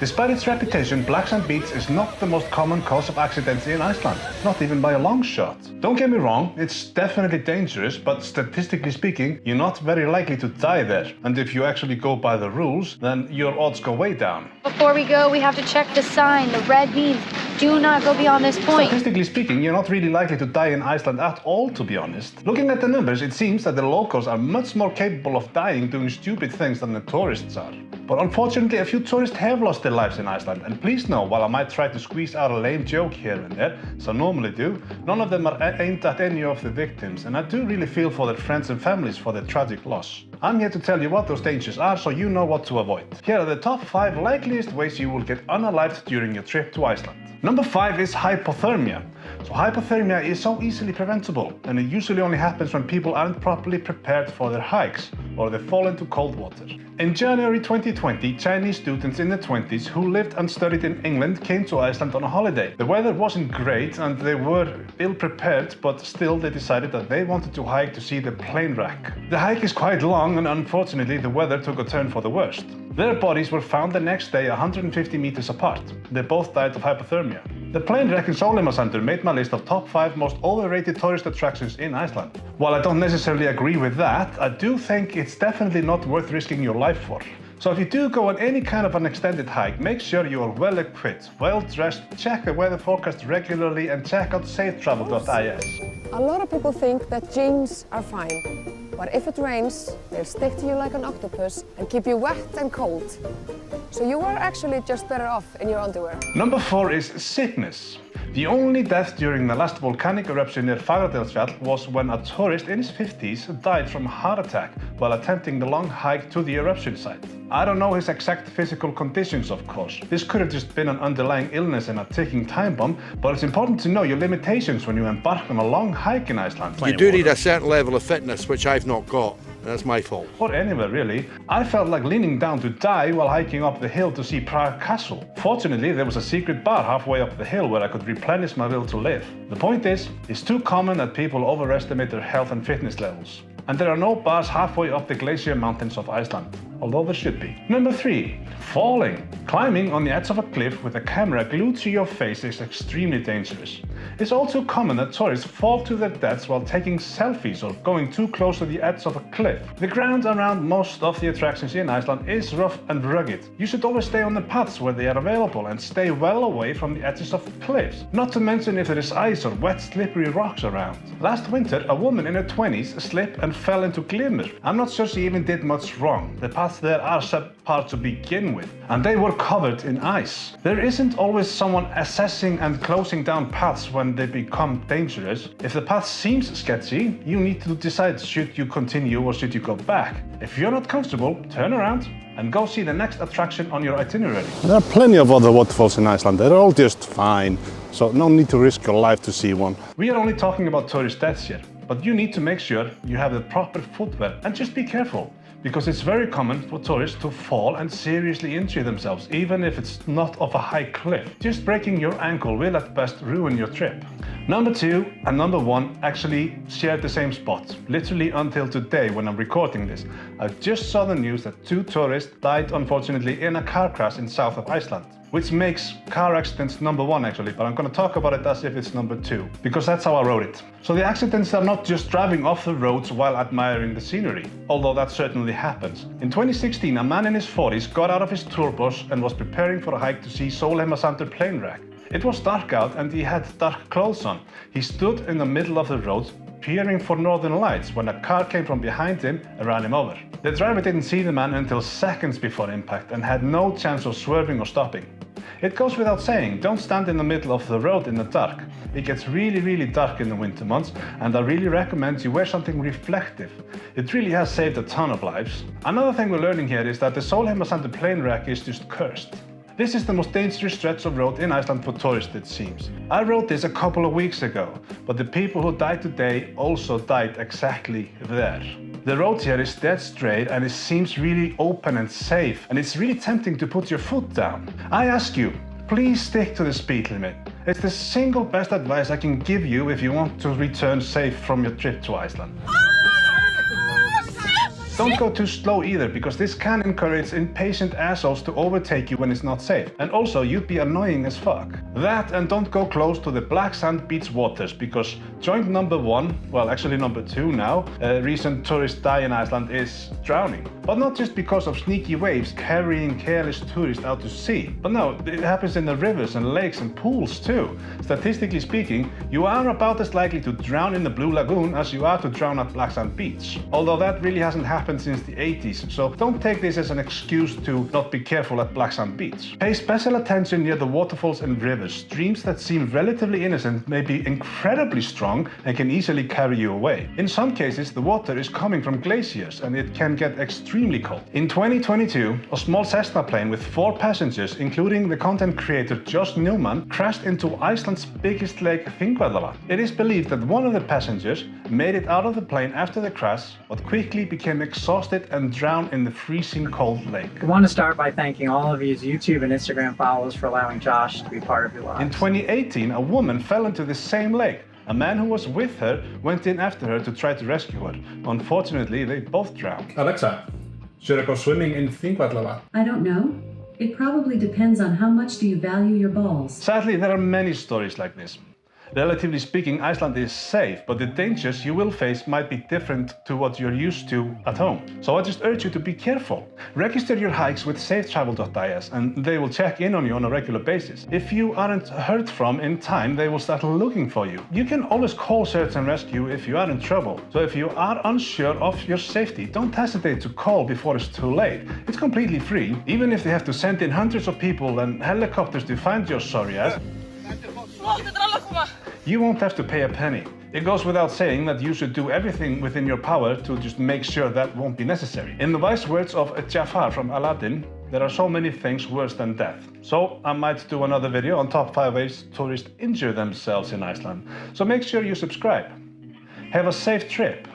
Despite its reputation, black sand beach is not the most common cause of accidents in Iceland, not even by a long shot. Don't get me wrong, it's definitely dangerous, but statistically speaking, you're not very likely to die there. And if you actually go by the rules, then your odds go way down. Before we go, we have to check the sign. The red means do not go beyond this point. Statistically speaking, you're not really likely to die in Iceland at all, to be honest. Looking at the numbers, it seems that the locals are much more capable of dying doing stupid things than the tourists are. But unfortunately, a few tourists have lost their lives in Iceland, and please know, while I might try to squeeze out a lame joke here and there, as I normally do, none of them are aimed at any of the victims, and I do really feel for their friends and families for their tragic loss. I'm here to tell you what those dangers are so you know what to avoid. Here are the top 5 likeliest ways you will get unalived during your trip to Iceland. Number 5 is hypothermia. So hypothermia is so easily preventable, and it usually only happens when people aren't properly prepared for their hikes or they fall into cold water. In January 2020, Chinese students in their 20s who lived and studied in England came to Iceland on a holiday. The weather wasn't great and they were ill prepared, but still they decided that they wanted to hike to see the plane wreck. The hike is quite long and unfortunately the weather took a turn for the worst. Their bodies were found the next day 150 meters apart. They both died of hypothermia. The plane wreck in Sólheimasand made my list of top 5 most overrated tourist attractions in Iceland. While I don't necessarily agree with that, I do think it's definitely not worth risking your life for. So if you do go on any kind of an extended hike, make sure you are well equipped, well dressed, check the weather forecast regularly and check out Safetravel.is. A lot of people think that jeans are fine, but if it rains, they'll stick to you like an octopus and keep you wet and cold. So you are actually just better off in your underwear. Number 4 is sickness. The only death during the last volcanic eruption near Fagradalsfjall was when a tourist in his 50s died from a heart attack while attempting the long hike to the eruption site. I don't know his exact physical conditions, of course. This could have just been an underlying illness and a ticking time bomb, but it's important to know your limitations when you embark on a long hike in Iceland. You do need a certain level of fitness, which I've not got. That's my fault. Or anywhere, really. I felt like leaning down to die while hiking up the hill to see Prague Castle. Fortunately, there was a secret bar halfway up the hill where I could replenish my will to live. The point is, it's too common that people overestimate their health and fitness levels. And there are no bars halfway up the glacier mountains of Iceland, although there should be. Number 3, falling. Climbing on the edge of a cliff with a camera glued to your face is extremely dangerous. It's also common that tourists fall to their deaths while taking selfies or going too close to the edge of a cliff. The ground around most of the attractions in Iceland is rough and rugged. You should always stay on the paths where they are available and stay well away from the edges of cliffs. Not to mention if there is ice or wet, slippery rocks around. Last winter, a woman in her 20s slipped and fell into Glimmer. I'm not sure she even did much wrong. The paths there are subpar to begin with, and they were covered in ice. There isn't always someone assessing and closing down paths when they become dangerous. If the path seems sketchy, you need to decide should you continue or should you go back. If you're not comfortable, turn around and go see the next attraction on your itinerary. There are plenty of other waterfalls in Iceland. They're all just fine, so no need to risk your life to see one. We are only talking about tourist deaths here, but you need to make sure you have the proper footwear and just be careful, because it's very common for tourists to fall and seriously injure themselves, even if it's not off a high cliff. Just breaking your ankle will at best ruin your trip. Number 2 and number 1 actually shared the same spot, literally until today when I'm recording this. I just saw the news that 2 tourists died unfortunately in a car crash in south of Iceland, which makes car accidents number 1 actually, but I'm going to talk about it as if it's number 2, because that's how I wrote it. So the accidents are not just driving off the roads while admiring the scenery, although that certainly happens. In 2016, a man in his 40s got out of his tour bus and was preparing for a hike to see Sólheimasand plane wreck. It was dark out and he had dark clothes on. He stood in the middle of the road, peering for northern lights when a car came from behind him and ran him over. The driver didn't see the man until seconds before impact and had no chance of swerving or stopping. It goes without saying, don't stand in the middle of the road in the dark. It gets really dark in the winter months, and I really recommend you wear something reflective. It really has saved a ton of lives. Another thing we're learning here is that the Sólheimasand plane wreck is just cursed. This is the most dangerous stretch of road in Iceland for tourists, it seems. I wrote this a couple of weeks ago, but the people who died today also died exactly there. The road here is dead straight and it seems really open and safe, and it's really tempting to put your foot down. I ask you, please stick to the speed limit. It's the single best advice I can give you if you want to return safe from your trip to Iceland. Don't go too slow either, because this can encourage impatient assholes to overtake you when it's not safe. And also, you'd be annoying as fuck. That, and don't go close to the black sand beach waters, because joint number 1, well actually number 2 now, recent tourist die in Iceland is drowning. But not just because of sneaky waves carrying careless tourists out to sea. But no, it happens in the rivers and lakes and pools too. Statistically speaking, you are about as likely to drown in the Blue Lagoon as you are to drown at Black Sand Beach. Although that really hasn't happened since the 80s, so don't take this as an excuse to not be careful at Black Sand Beach. Pay special attention near the waterfalls and rivers. Streams that seem relatively innocent may be incredibly strong and can easily carry you away. In some cases, the water is coming from glaciers and it can get extremely cold. In 2022, a small Cessna plane with 4 passengers, including the content creator Josh Neuman, crashed into Iceland's biggest lake, Þingvallavatn. It is believed that one of the passengers made it out of the plane after the crash, but quickly became exhausted and drowned in the freezing cold lake. I want to start by thanking all of his YouTube and Instagram followers for allowing Josh to be part of your lives. In 2018, a woman fell into the same lake. A man who was with her went in after her to try to rescue her. Unfortunately, they both drowned. Alexa, should I go swimming in Þingvallavatn? I don't know. It probably depends on how much do you value your balls. Sadly, there are many stories like this. Relatively speaking, Iceland is safe, but the dangers you will face might be different to what you're used to at home. So I just urge you to be careful. Register your hikes with Safetravel.is and they will check in on you on a regular basis. If you aren't heard from in time, they will start looking for you. You can always call search and rescue if you are in trouble. So if you are unsure of your safety, don't hesitate to call before it's too late. It's completely free, even if they have to send in hundreds of people and helicopters to find your sorry ass. You won't have to pay a penny. It goes without saying that you should do everything within your power to just make sure that won't be necessary. In the wise words of Jafar from Aladdin, there are so many things worse than death. So I might do another video on top 5 ways tourists injure themselves in Iceland. So make sure you subscribe. Have a safe trip.